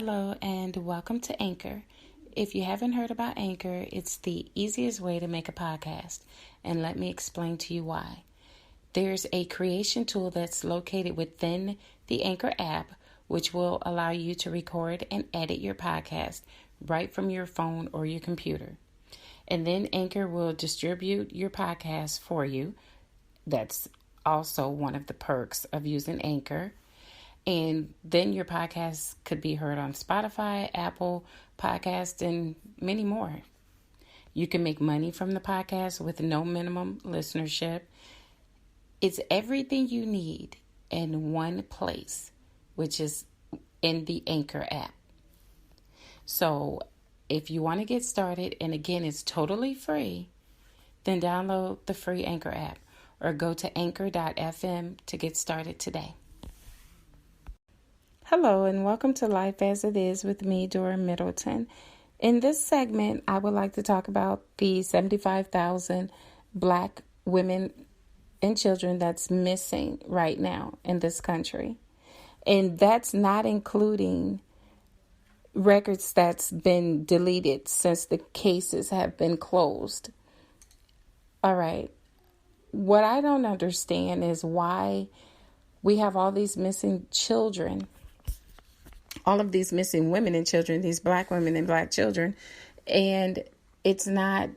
Hello and welcome to Anchor. If you haven't heard about Anchor, it's the easiest way to make a podcast, and let me explain to you why. There's a creation tool that's located within the Anchor app, which will allow you to record and edit your podcast right from your phone or your computer. And then Anchor will distribute your podcast for you. That's also one of the perks of using Anchor. And then your podcast could be heard on Spotify, Apple Podcasts, and many more. You can make money from the podcast with no minimum listenership. It's everything you need in one place, which is in the Anchor app. So if you want to get started, and again, it's totally free, then download the free Anchor app or go to anchor.fm to get started today. Hello and welcome to Life as It Is with me, Dora Middleton. In this segment, I would like to talk about the 75,000 Black women and children that's missing right now in this country. And that's not including records that's been deleted since the cases have been closed. All right. What I don't understand is why we have all these missing children. All of these missing women and children, these Black women and Black children, and it's not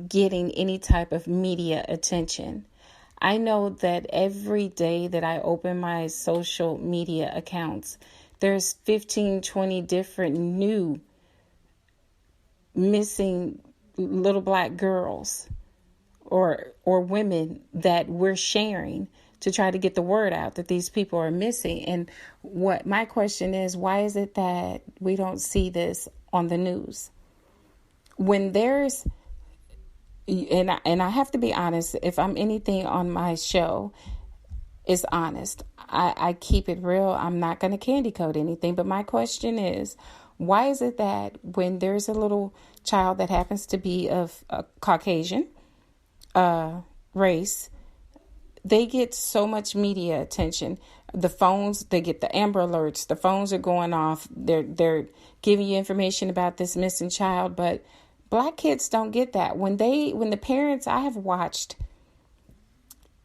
getting any type of media attention. I know that every day that I open my social media accounts, there's 15, 20 different new missing little Black girls or women that we're sharing to try to get the word out that these people are missing. And what my question is, why is it that we don't see this on the news? When there's, and I have to be honest, if I'm anything on my show, it's honest. I keep it real. I'm not going to candy coat anything. But my question is, why is it that when there's a little child that happens to be of a Caucasian race, they get so much media attention. The phones, they get the Amber Alerts. The phones are going off. They're giving you information about this missing child. But Black kids don't get that. When the parents, I have watched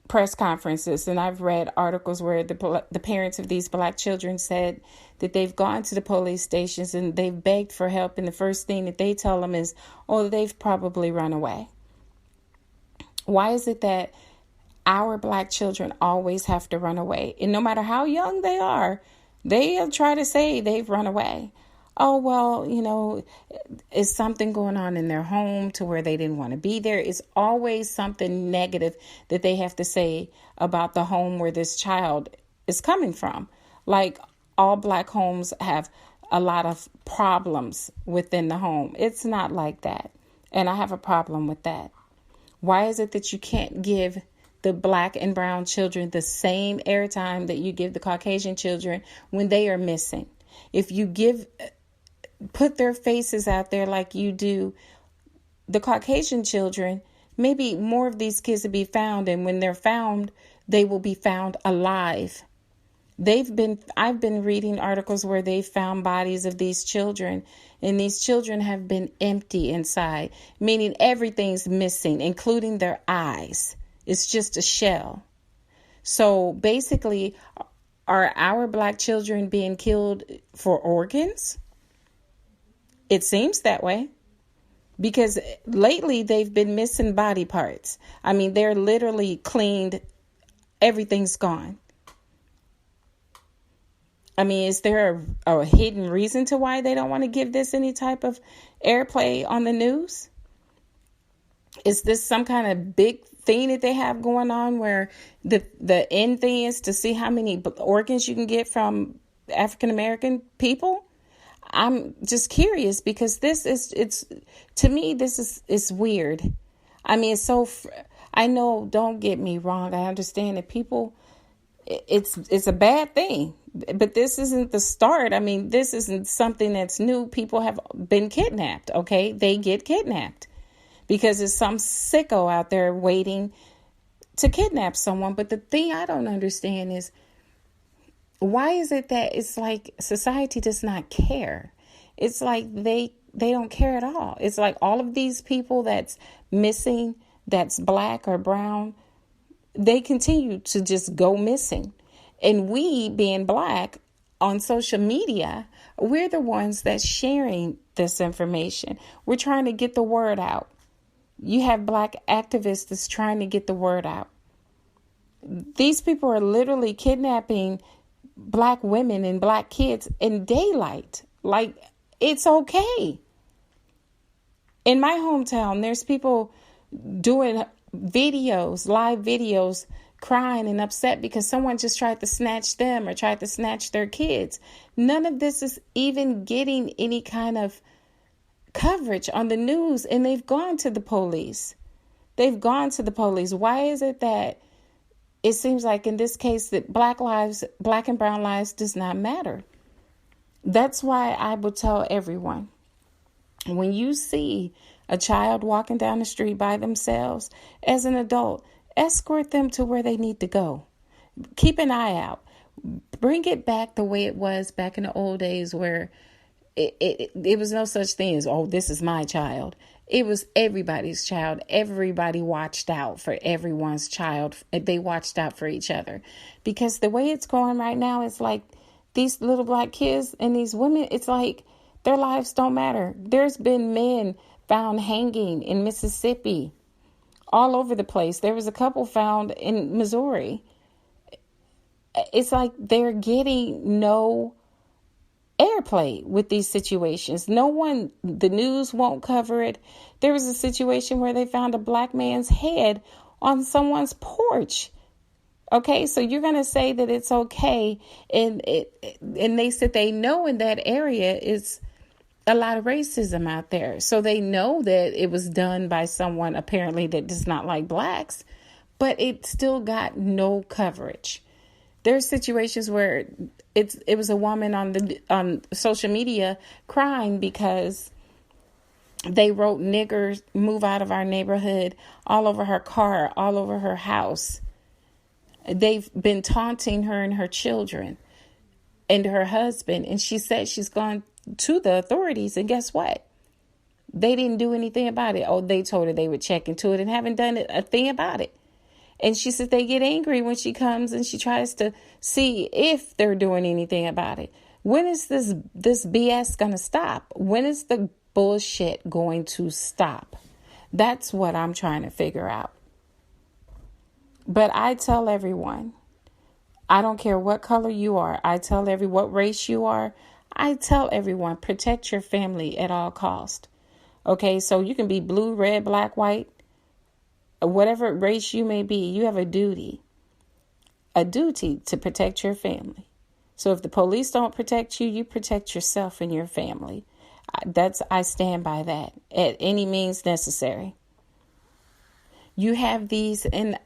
press conferences and I've read articles where the parents of these Black children said that they've gone to the police stations and they've begged for help. And the first thing that they tell them is, oh, they've probably run away. Why is it that our Black children always have to run away? And no matter how young they are, they'll try to say they've run away. Oh, well, is something going on in their home to where they didn't want to be there? It's always something negative that they have to say about the home where this child is coming from. Like all Black homes have a lot of problems within the home. It's not like that. And I have a problem with that. Why is it that you can't give the Black and brown children the same airtime that you give the Caucasian children when they are missing? If you put their faces out there like you do the Caucasian children, maybe more of these kids will be found. And when they're found, they will be found alive. I've been reading articles where they found bodies of these children, and these children have been empty inside, meaning everything's missing, including their eyes. It's just a shell. So basically, are our Black children being killed for organs? It seems that way. Because lately they've been missing body parts. I mean, they're literally cleaned. Everything's gone. I mean, is there a hidden reason to why they don't want to give this any type of airplay on the news? Is this some kind of big thing that they have going on where the end thing is to see how many organs you can get from African American people? I'm just curious because to me, this is weird. I mean, I know, don't get me wrong. I understand that people, it's a bad thing, but this isn't the start. I mean, this isn't something that's new. People have been kidnapped. Okay. They get kidnapped because there's some sicko out there waiting to kidnap someone. But the thing I don't understand is Why is it that it's like society does not care? It's like they don't care at all. It's like all of these people that's missing, that's black or brown, they continue to just go missing. And we, being black on social media, we're the ones that's sharing this information. We're trying to get the word out. You have black activists that's trying to get the word out. These people are literally kidnapping black women and black kids in daylight. Like, it's okay. In my hometown, there's people doing videos, live videos, crying and upset because someone just tried to snatch them or tried to snatch their kids. None of this is even getting any kind of coverage on the news, and they've gone to the police. They've gone to the police. Why is it that it seems like in this case that black and brown lives does not matter? That's why I will tell everyone, when you see a child walking down the street by themselves, as an adult, escort them to where they need to go. Keep an eye out. Bring it back the way it was back in the old days, where it was no such thing as, oh, this is my child. It was everybody's child. Everybody watched out for everyone's child. They watched out for each other. Because the way it's going right now, it's like these little black kids and these women, it's like their lives don't matter. There's been men found hanging in Mississippi, all over the place. There was a couple found in Missouri. It's like they're getting no airplay with these situations. No one, the news won't cover it. There was a situation where they found a black man's head on someone's porch. Okay, so you're going to say that it's okay, and they said they know in that area is a lot of racism out there. So they know that it was done by someone apparently that does not like blacks, but it still got no coverage. There's situations where it was a woman on social media crying because they wrote "niggers, move out of our neighborhood" all over her car, all over her house. They've been taunting her and her children and her husband. And she said she's gone to the authorities. And guess what? They didn't do anything about it. Oh, they told her they would check into it and haven't done a thing about it. And she said they get angry when she comes and she tries to see if they're doing anything about it. When is this BS going to stop? When is the bullshit going to stop? That's what I'm trying to figure out. But I tell everyone, I don't care what color you are. I tell what race you are. I tell everyone, protect your family at all cost. Okay, so you can be blue, red, black, white, whatever race you may be. You have a duty to protect your family. So if the police don't protect you, you protect yourself and your family. I stand by that at any means necessary. You have these, and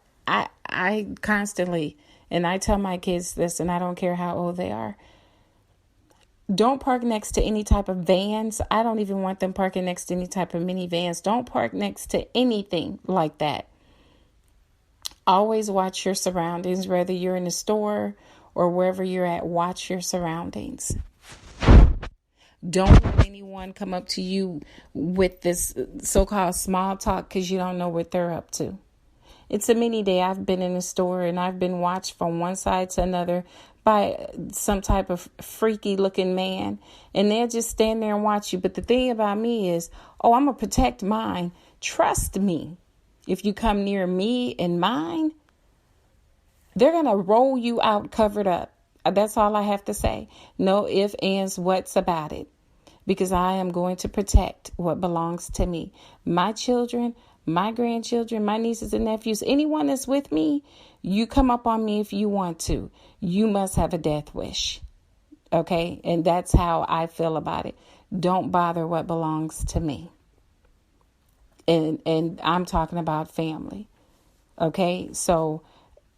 I constantly, and I tell my kids this, and I don't care how old they are. Don't park next to any type of vans. I don't even want them parking next to any type of minivans. Don't park next to anything like that. Always watch your surroundings, whether you're in the store or wherever you're at. Watch your surroundings. Don't let anyone come up to you with this so-called small talk because you don't know what they're up to. It's a mini day. I've been in a store and I've been watched from one side to another by some type of freaky looking man, and they'll just stand there and watch you. But the thing about me is, I'm going to protect mine. Trust me. If you come near me and mine, they're going to roll you out covered up. That's all I have to say. No ifs, ands, whats about it. Because I am going to protect what belongs to me. My children, my grandchildren, my nieces and nephews, anyone that's with me, you come up on me if you want to. You must have a death wish. Okay? And that's how I feel about it. Don't bother what belongs to me. And I'm talking about family. Okay? So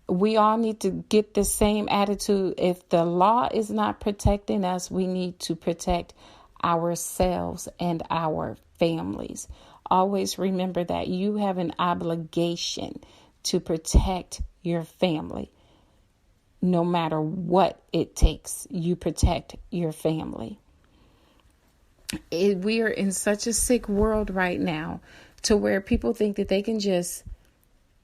we all need to get the same attitude. If the law is not protecting us, we need to protect ourselves and our families. Always remember that you have an obligation to protect your family. no matter what it takes. You protect your family. We are in such a sick world right now to where people think that they can just,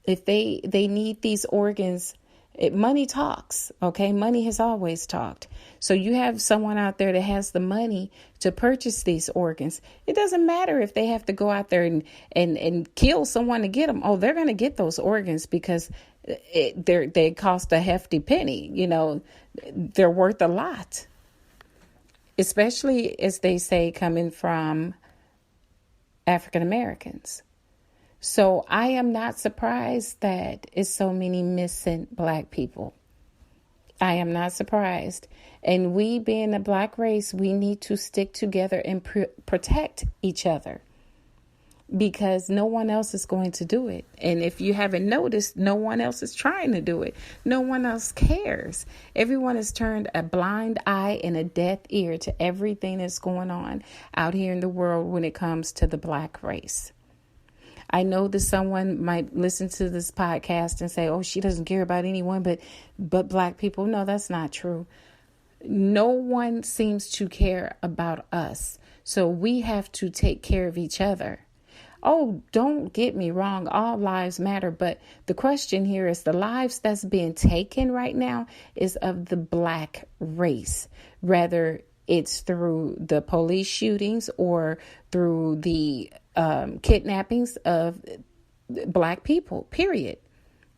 if they need these organs, money talks, okay? Money has always talked. So you have someone out there that has the money to purchase these organs. It doesn't matter if they have to go out there and kill someone to get them. Oh, they're going to get those organs because they cost a hefty penny. You know, they're worth a lot. Especially, as they say, coming from African Americans. So I am not surprised that it's so many missing Black people. I am not surprised. And we, being a Black race, we need to stick together and protect each other, because no one else is going to do it. And if you haven't noticed, no one else is trying to do it. No one else cares. Everyone has turned a blind eye and a deaf ear to everything that's going on out here in the world when it comes to the Black race. I know that someone might listen to this podcast and say, oh, she doesn't care about anyone but Black people. No, that's not true. No one seems to care about us. So we have to take care of each other. Oh, don't get me wrong. All lives matter. But the question here is the lives that's being taken right now is of the Black race. Whether it's through the police shootings or through the kidnappings of Black people, period.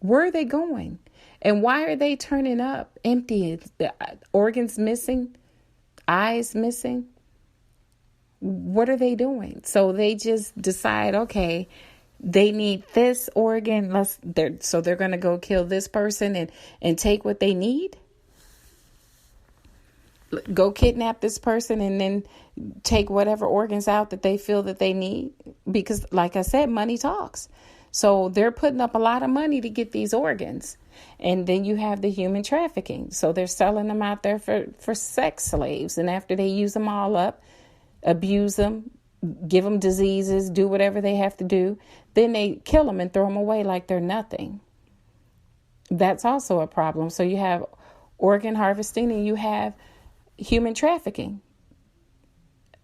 Where are they going? And why are they turning up empty? The organs missing, eyes missing. What are they doing? So they just decide, okay, they need this organ. So they're going to go kill this person and take what they need. Go kidnap this person and then take whatever organs out that they feel that they need. Because like I said, money talks. So they're putting up a lot of money to get these organs. And then you have the human trafficking. So they're selling them out there for sex slaves. And after they use them all up, abuse them, give them diseases, do whatever they have to do, then they kill them and throw them away like they're nothing. That's also a problem. So you have organ harvesting and you have human trafficking.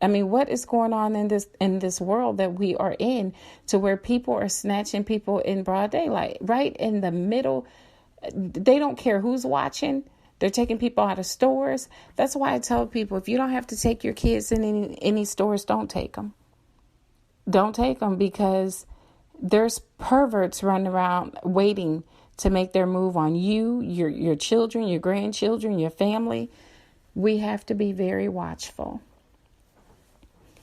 I mean, what is going on in this world that we are in, to where people are snatching people in broad daylight, right in the middle? They don't care who's watching. They're taking people out of stores. That's why I tell people, if you don't have to take your kids in any stores, don't take them. Don't take them, because there's perverts running around waiting to make their move on you, your children, your grandchildren, your family. We have to be very watchful.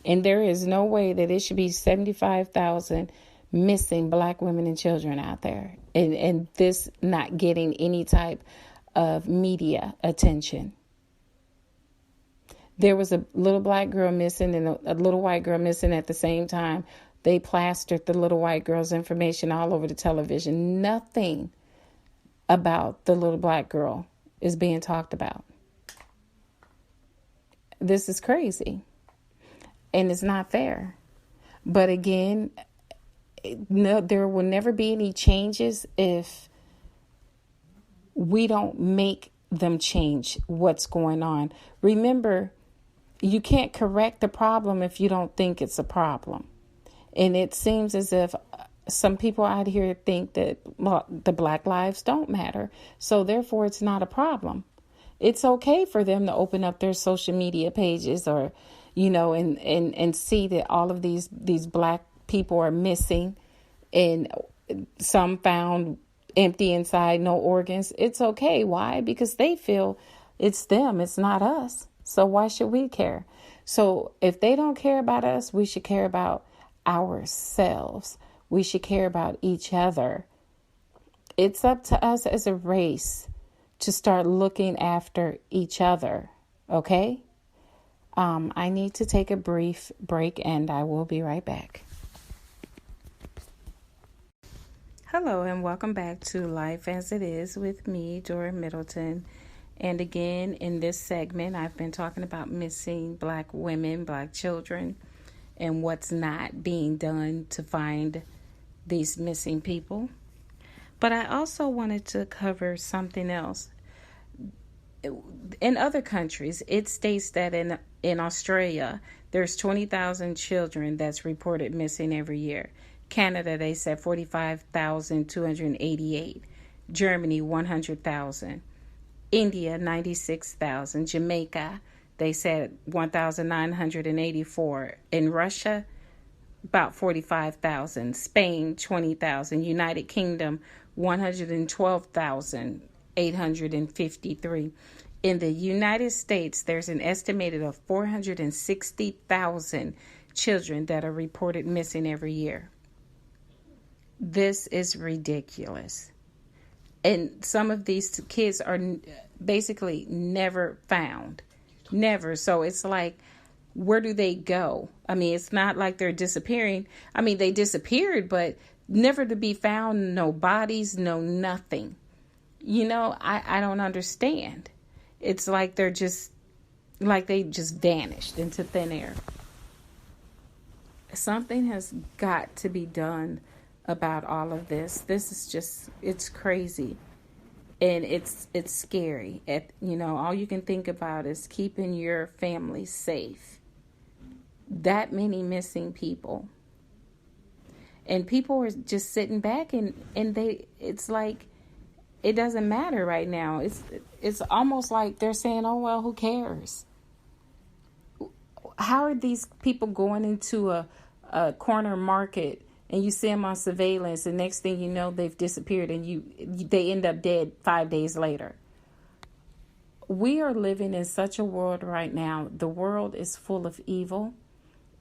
And there is no way that it should be 75,000 missing Black women and children out there. And this not getting any type of media attention. There was a little Black girl missing and a little white girl missing at the same time. They plastered the little white girl's information all over the television. Nothing about the little Black girl is being talked about. This is crazy. And it's not fair. But again, no, there will never be any changes if we don't make them change what's going on. Remember, you can't correct the problem if you don't think it's a problem. And it seems as if some people out here think that, well, the Black lives don't matter, so therefore it's not a problem. It's okay for them to open up their social media pages or, and see that all of these Black people are missing and some found empty inside, no organs. It's okay. Why? Because they feel it's them. It's not us. So why should we care? So if they don't care about us, we should care about ourselves. We should care about each other. It's up to us as a race to start looking after each other. Okay? I need to take a brief break and I will be right back. Hello and welcome back to Life as It Is with me, Dora Middleton. And again, in this segment, I've been talking about missing Black women, Black children, and what's not being done to find these missing people. But I also wanted to cover something else. in other countries, it states that in Australia, there's 20,000 children that's reported missing every year. Canada, they said 45,288. Germany, 100,000. India, 96,000. Jamaica, they said 1,984. In Russia, about 45,000. Spain, 20,000. United Kingdom, 112,853. In the United States, there's an estimated of 460,000 children that are reported missing every year. This is ridiculous. And some of these kids are basically never found. Never. So it's like, where do they go? I mean, it's not like they're disappearing. I mean, they disappeared, but never to be found. No bodies, no nothing. You know, I don't understand. It's like they just vanished into thin air. Something has got to be done about all of this. This is just, it's crazy. And it's scary. All you can think about is keeping your family safe. That many missing people. And people are just sitting back and it's like, it doesn't matter right now. It's almost like they're saying, oh, well, who cares? How are these people going into a corner market and you see them on surveillance and next thing you know, they've disappeared and they end up dead 5 days later? We are living in such a world right now. The world is full of evil.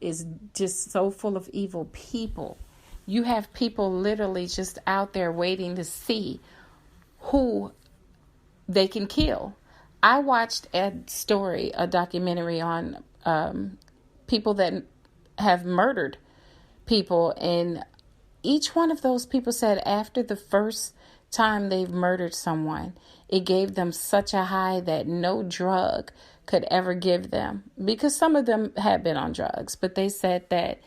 Is just so full of evil people. You have people literally just out there waiting to see who they can kill. I watched a documentary on people that have murdered people, and each one of those people said after the first time they've murdered someone, it gave them such a high that no drug could ever give them, because some of them had been on drugs, but they said that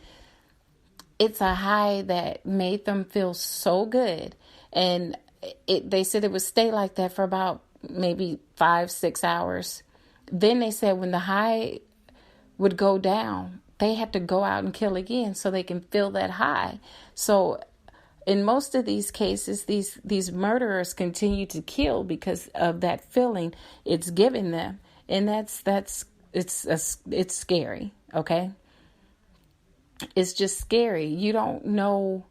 it's a high that made them feel so good. And they said it would stay like that for about maybe 5-6 hours. Then they said when the high would go down, they had to go out and kill again so they can feel that high. So in most of these cases, these murderers continue to kill because of that feeling it's giving them. And it's scary. Okay. It's just scary. You don't know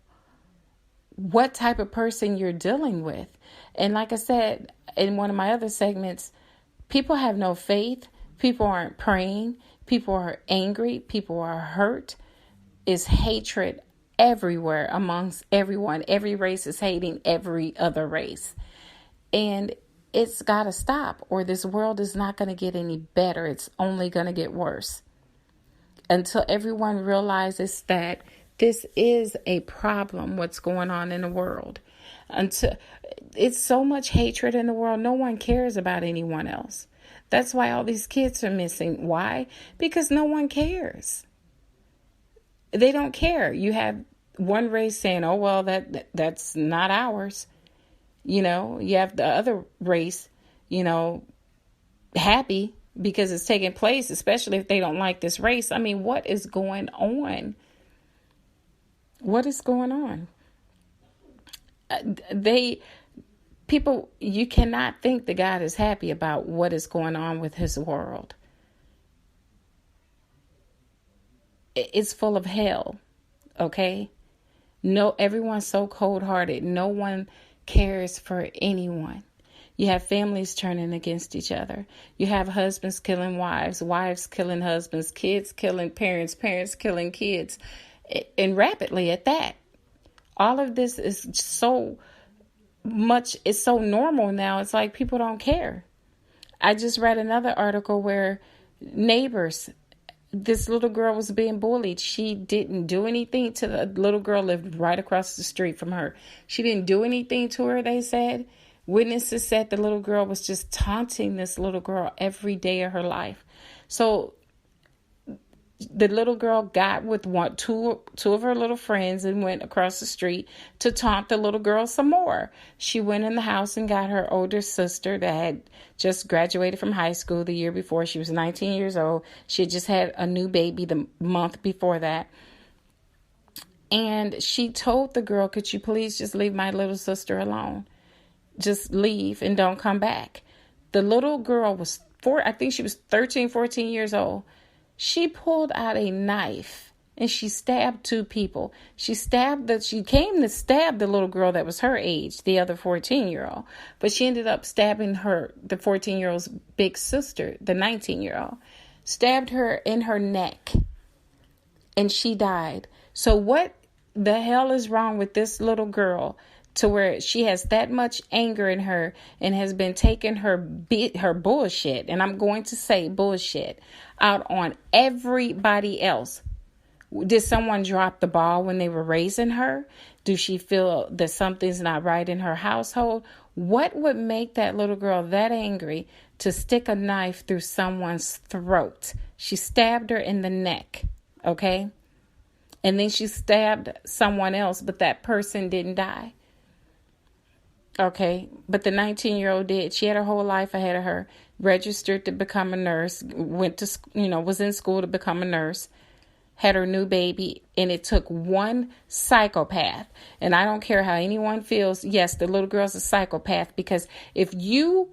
what type of person you're dealing with. And like I said, in one of my other segments, people have no faith. People aren't praying. People are angry. People are hurt. It's hatred everywhere amongst everyone. Every race is hating every other race. And it's got to stop, or this world is not going to get any better. It's only going to get worse until everyone realizes that this is a problem, what's going on in the world. Until it's so much hatred in the world, no one cares about anyone else. That's why all these kids are missing. Why? Because no one cares. They don't care. You have one race saying, oh, well, that's not ours. You have the other race, happy because it's taking place, especially if they don't like this race. I mean, what is going on? What is going on? You cannot think that God is happy about what is going on with his world. It's full of hell. Okay. No, everyone's so cold-hearted. No one cares for anyone. You have families turning against each other. You have husbands killing wives, wives killing husbands, kids killing parents, parents killing kids, and rapidly at that. All of this is so much, it's so normal now. It's like people don't care. I just read another article where neighbors, this little girl was being bullied. She didn't do anything to the little girl, lived right across the street from her. She didn't do anything to her, they said. Witnesses said the little girl was just taunting this little girl every day of her life. So The little girl got with two of her little friends and went across the street to taunt the little girl some more. She went in the house and got her older sister that had just graduated from high school the year before. She was 19 years old. She had just had a new baby the month before that. And she told the girl, could you please just leave my little sister alone? Just leave and don't come back. The little girl was I think she was 13, 14 years old. She pulled out a knife and she stabbed two people. She came to stab the little girl that was her age, the other 14-year-old. But she ended up stabbing the 14-year-old's big sister, the 19-year-old. Stabbed her in her neck and she died. So what the hell is wrong with this little girl to where she has that much anger in her and has been taking her bullshit, and I'm going to say bullshit, out on everybody else? Did someone drop the ball when they were raising her? Do she feel that something's not right in her household? What would make that little girl that angry to stick a knife through someone's throat? She stabbed her in the neck, okay? And then she stabbed someone else, but that person didn't die. Okay, but the 19-year-old did. She had her whole life ahead of her, registered to become a nurse, went to, was in school to become a nurse, had her new baby, and it took one psychopath. And I don't care how anyone feels. Yes, the little girl's a psychopath, because if you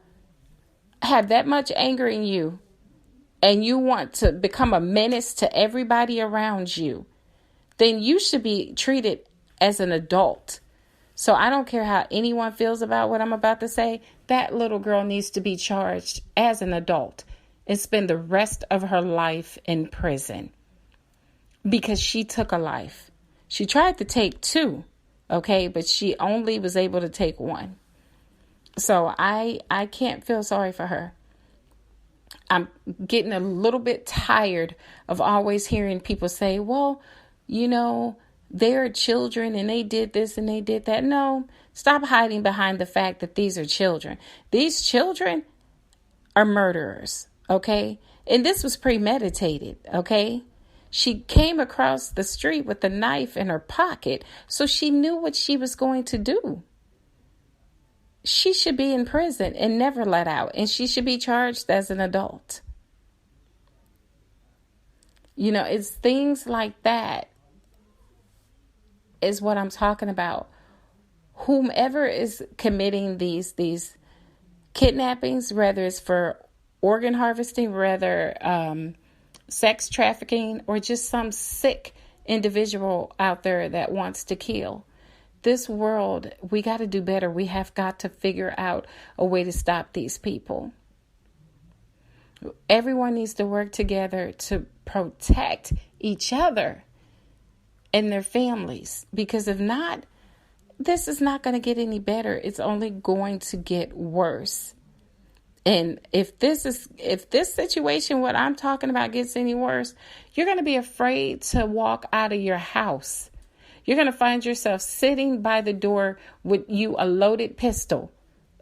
have that much anger in you and you want to become a menace to everybody around you, then you should be treated as an adult. So I don't care how anyone feels about what I'm about to say. That little girl needs to be charged as an adult and spend the rest of her life in prison because she took a life. She tried to take two, okay, but she only was able to take one. So I can't feel sorry for her. I'm getting a little bit tired of always hearing people say, well, they're children and they did this and they did that. No, stop hiding behind the fact that these are children. These children are murderers, okay? And this was premeditated, okay? She came across the street with a knife in her pocket, so she knew what she was going to do. She should be in prison and never let out, and she should be charged as an adult. It's things like that is what I'm talking about. Whomever is committing these kidnappings, whether it's for organ harvesting, whether sex trafficking, or just some sick individual out there that wants to kill. This world, we got to do better. We have got to figure out a way to stop these people. Everyone needs to work together to protect each other and their families, because if not, this is not going to get any better. It's only going to get worse. And if this situation, what I'm talking about, gets any worse, you're going to be afraid to walk out of your house. You're going to find yourself sitting by the door with a loaded pistol,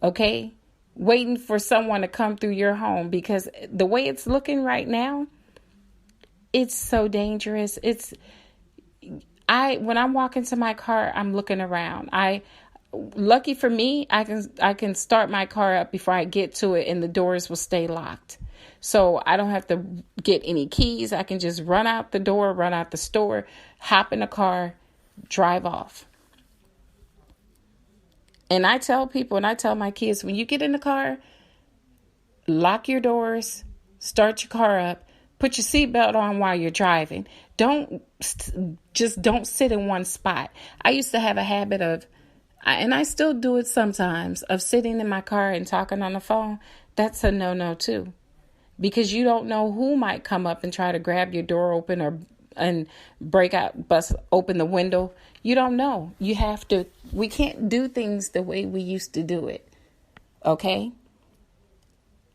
okay? Waiting for someone to come through your home, because the way it's looking right now, it's so dangerous. When I'm walking to my car, I'm looking around. Lucky for me, I can start my car up before I get to it, and the doors will stay locked. So I don't have to get any keys. I can just run out the door, run out the store, hop in the car, drive off. And I tell people, and I tell my kids, when you get in the car, lock your doors, start your car up, put your seatbelt on while you're driving. Don't sit in one spot. I used to have a habit of, and I still do it sometimes, of sitting in my car and talking on the phone. That's a no-no too, because you don't know who might come up and try to grab your door open and bust open the window. You don't know. We can't do things the way we used to do it. Okay?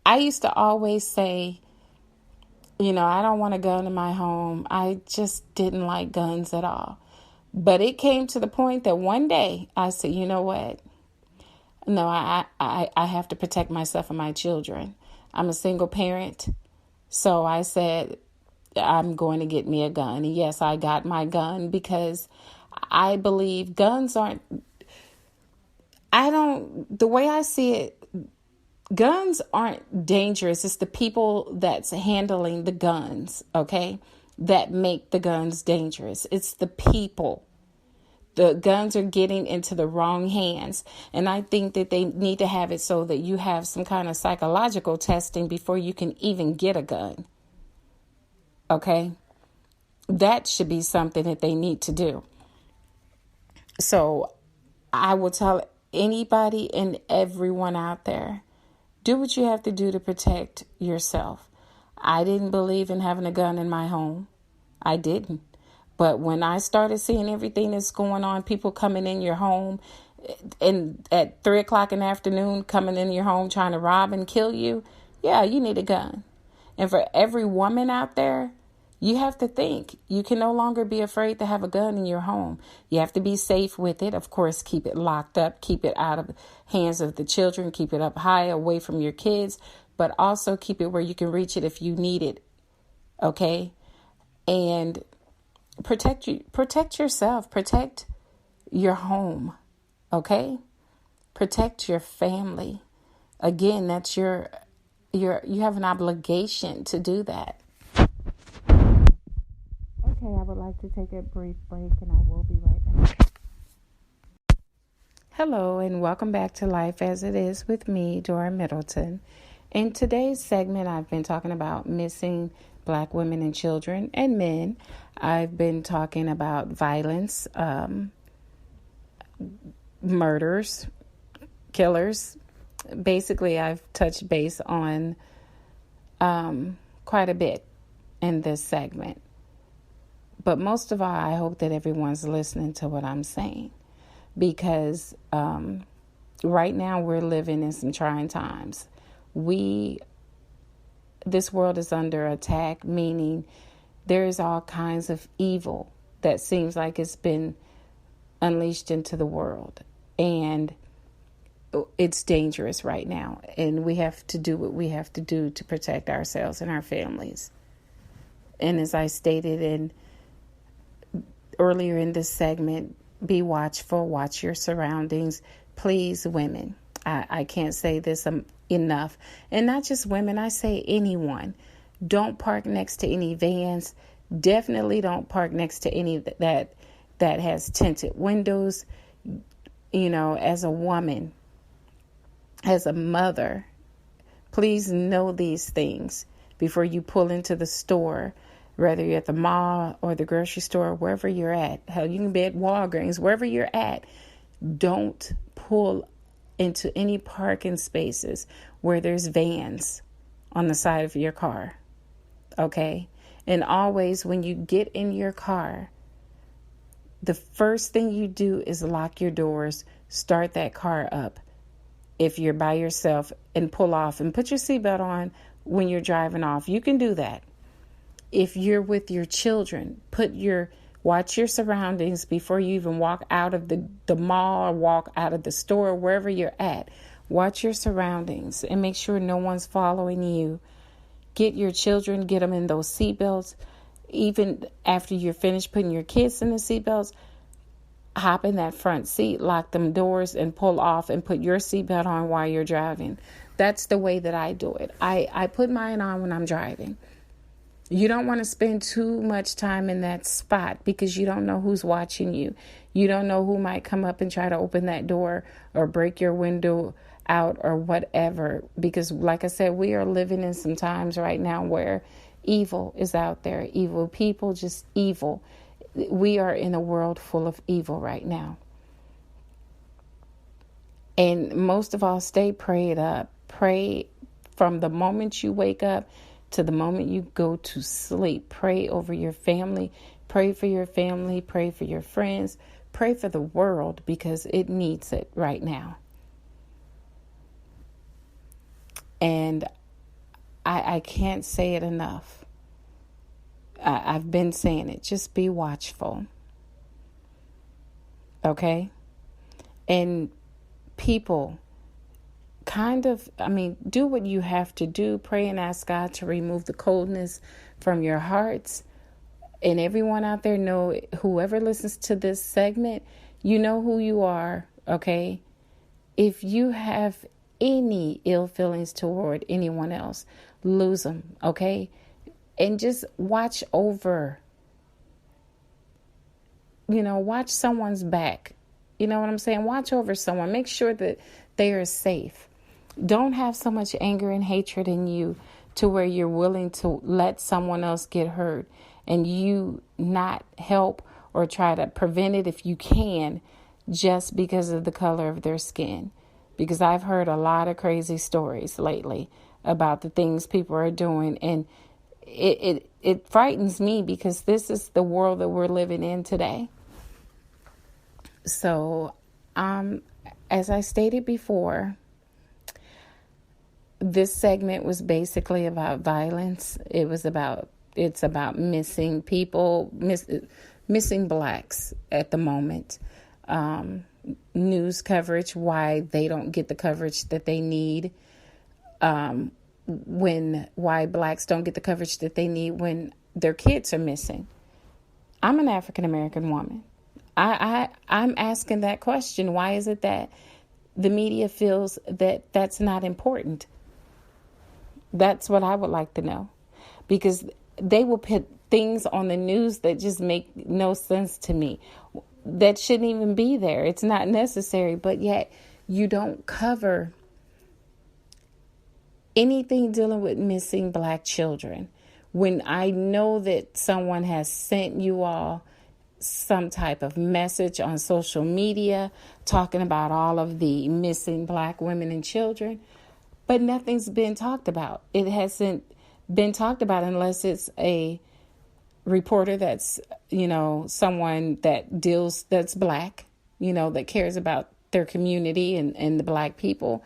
I used to always say, I don't want a gun in my home. I just didn't like guns at all. But it came to the point that one day I said, you know what? No, I have to protect myself and my children. I'm a single parent. So I said, I'm going to get me a gun. And yes, I got my gun because I believe guns aren't, the way I see it, guns aren't dangerous. It's the people that's handling the guns, okay, that make the guns dangerous. It's the people. The guns are getting into the wrong hands. And I think that they need to have it so that you have some kind of psychological testing before you can even get a gun. Okay? That should be something that they need to do. So I will tell anybody and everyone out there, do what you have to do to protect yourself. I didn't believe in having a gun in my home. I didn't. But when I started seeing everything that's going on, people coming in your home and at 3:00 in the afternoon, coming in your home trying to rob and kill you, yeah, you need a gun. And for every woman out there, you have to think you can no longer be afraid to have a gun in your home. You have to be safe with it. Of course, keep it locked up, keep it out of the hands of the children, keep it up high away from your kids, but also keep it where you can reach it if you need it. Okay? And protect yourself, protect your home. Okay? Protect your family. Again, that's you have an obligation to do that. Okay, I would like to take a brief break and I will be right back. Hello and welcome back to Life as It Is with me, Dora Middleton. In today's segment, I've been talking about missing Black women and children and men. I've been talking about violence, murders, killers. Basically, I've touched base on quite a bit in this segment. But most of all, I hope that everyone's listening to what I'm saying, because right now we're living in some trying times. This world is under attack, meaning there is all kinds of evil that seems like it's been unleashed into the world. And it's dangerous right now. And we have to do what we have to do to protect ourselves and our families. And as I stated earlier in this segment, be watchful, watch your surroundings. Please, women, I can't say this enough. And not just women, I say anyone. Don't park next to any vans. Definitely don't park next to any that has tinted windows. You know, as a woman, as a mother, please know these things before you pull into the store. Whether you're at the mall or the grocery store, wherever you're at. Hell, you can be at Walgreens, wherever you're at. Don't pull into any parking spaces where there's vans on the side of your car. Okay? And always when you get in your car, the first thing you do is lock your doors, start that car up. If you're by yourself, and pull off and put your seatbelt on when you're driving off. You can do that. If you're with your children, watch your surroundings before you even walk out of the mall or walk out of the store, wherever you're at. Watch your surroundings and make sure no one's following you. Get your children, get them in those seatbelts. Even after you're finished putting your kids in the seatbelts, hop in that front seat, lock them doors, and pull off and put your seatbelt on while you're driving. That's the way that I do it. I put mine on when I'm driving. You don't want to spend too much time in that spot because you don't know who's watching you. You don't know who might come up and try to open that door or break your window out or whatever. Because like I said, we are living in some times right now where evil is out there. Evil people, just evil. We are in a world full of evil right now. And most of all, stay prayed up. Pray from the moment you wake up to the moment you go to sleep. Pray over your family. Pray for your family. Pray for your friends. Pray for the world because it needs it right now. And I can't say it enough. I've been saying it. Just be watchful. Okay? And people, do what you have to do. Pray and ask God to remove the coldness from your hearts. And everyone out there know, whoever listens to this segment, you know who you are, okay? If you have any ill feelings toward anyone else, lose them, okay? And just watch over, watch someone's back. You know what I'm saying? Watch over someone. Make sure that they are safe. Don't have so much anger and hatred in you to where you're willing to let someone else get hurt and you not help or try to prevent it if you can, just because of the color of their skin. Because I've heard a lot of crazy stories lately about the things people are doing, and it frightens me, because this is the world that we're living in today. So, as I stated before, this segment was basically about violence. It's about missing people, missing blacks at the moment. News coverage, why they don't get the coverage that they need. Why blacks don't get the coverage that they need when their kids are missing. I'm an African American woman. I'm asking that question. Why is it that the media feels that that's not important? That's what I would like to know, because they will put things on the news that just make no sense to me, that shouldn't even be there. It's not necessary, but yet you don't cover anything dealing with missing black children. When I know that someone has sent you all some type of message on social media talking about all of the missing black women and children, but nothing's been talked about. It hasn't been talked about unless it's a reporter that's, someone that's black, that cares about their community and the black people.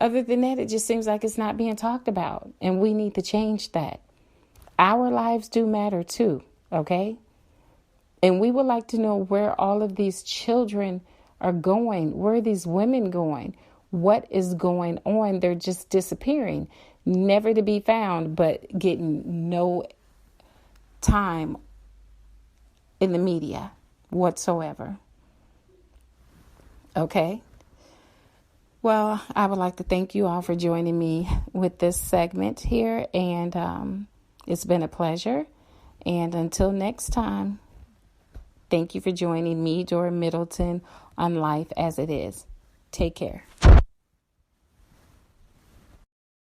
Other than that, it just seems like it's not being talked about, and we need to change that. Our lives do matter too, okay? And we would like to know where all of these children are going. Where are these women going? What is going on? They're just disappearing, never to be found, but getting no time in the media whatsoever. Okay. Well, I would like to thank you all for joining me with this segment here. And it's been a pleasure. And until next time, thank you for joining me, Dora Middleton, on Life as It Is. Take care.